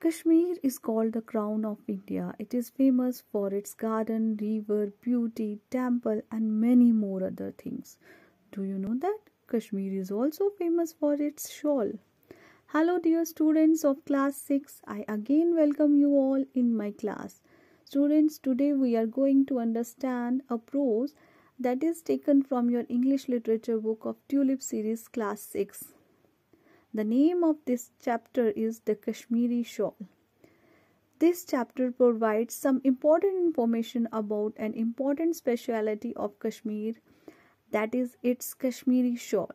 Kashmir is called the crown of India. It is famous for its garden, river, beauty, temple, and many more other things. Do you know that? Kashmir is also famous for its shawl. Hello, dear students of class 6. I again welcome you all in my class. Students, today we are going to understand a prose that is taken from your English literature book of Tulip series class 6. The name of this chapter is The Kashmiri Shawl. This chapter provides some important information about an important speciality of Kashmir, that is its Kashmiri shawl.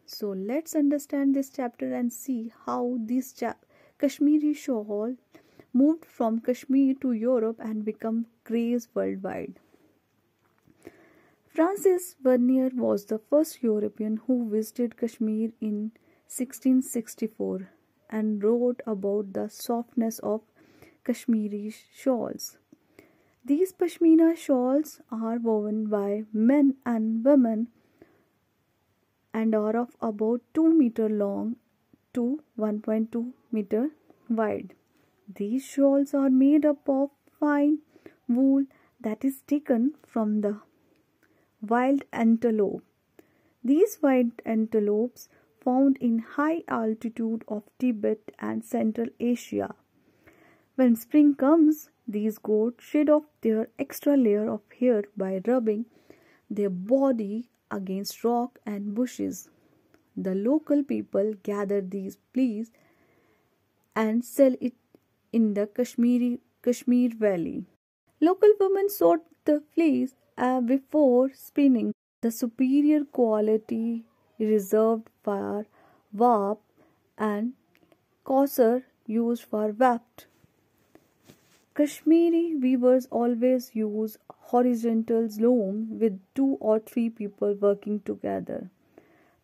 So let's understand this chapter and see how this Kashmiri shawl moved from Kashmir to Europe and become craze worldwide. Francis Vernier was the first European who visited Kashmir in 1664 and wrote about the softness of Kashmiri shawls. These Pashmina shawls are woven by men and women and are of about 2 meter long to 1.2 meter wide. These shawls are made up of fine wool that is taken from the wild antelope. These wild antelopes found in high altitude of Tibet and Central Asia. When spring comes, these goats shed off their extra layer of hair by rubbing their body against rock and bushes. The local people gather these fleece and sell it in the Kashmir Valley. Local women sort the fleece before spinning. The superior quality reserved for warp and coarser used for weft. Kashmiri weavers always use horizontal loom with 2 or 3 people working together.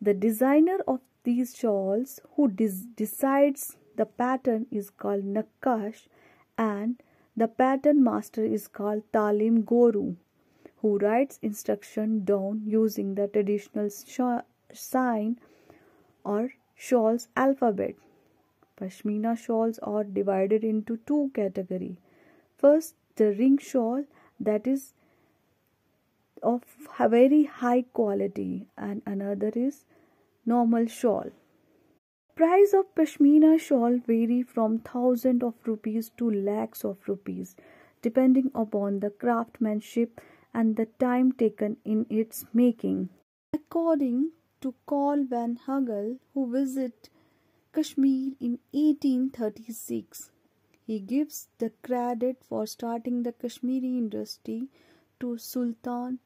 The designer of these shawls who decides the pattern is called Nakkash, and the pattern master is called Talim Guru, who writes instruction down using the traditional sign or shawls alphabet. Pashmina shawls are divided into 2 categories. First, the ring shawl, that is of very high quality, and another is normal shawl. Price of Pashmina shawl vary from thousands of rupees to lakhs of rupees, depending upon the craftsmanship and the time taken in its making. According to Carl van Hagel, who visited Kashmir in 1836, he gives the credit for starting the Kashmiri industry to Sultan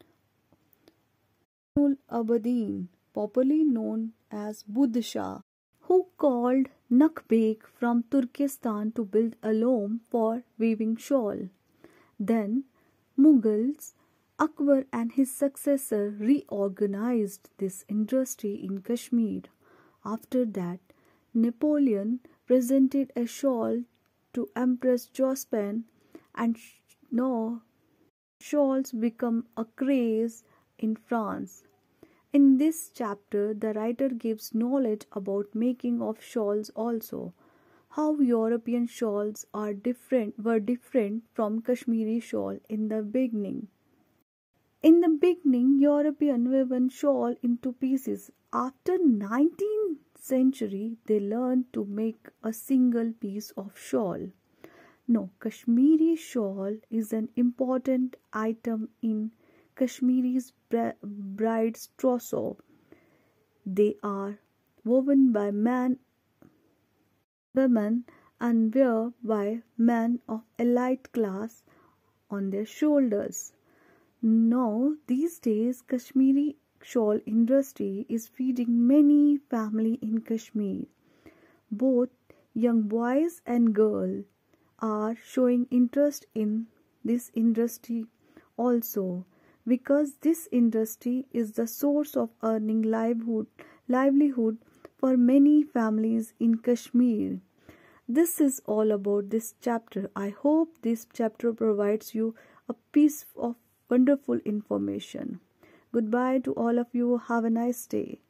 ul Abidin, popularly known as Buddha Shah, who called Nakbek from Turkestan to build a loom for weaving shawl. Then Mughals, Akbar and his successor reorganized this industry in Kashmir. After that, Napoleon presented a shawl to Empress Josephine, and now shawls become a craze in France. In this chapter, the writer gives knowledge about making of shawls also, how European shawls were different from Kashmiri shawl in the beginning. In the beginning, European woven shawl into pieces. After 19th century, they learned to make a single piece of shawl. No, Kashmiri shawl is an important item in Kashmiri's bride's trousseau. They are woven by men, women, and wear by men of elite class on their shoulders. Now, these days, Kashmiri shawl industry is feeding many families in Kashmir. Both young boys and girls are showing interest in this industry also, because this industry is the source of earning livelihood for many families in Kashmir. This is all about this chapter. I hope this chapter provides you a piece of wonderful information. Goodbye to all of you. Have a nice day.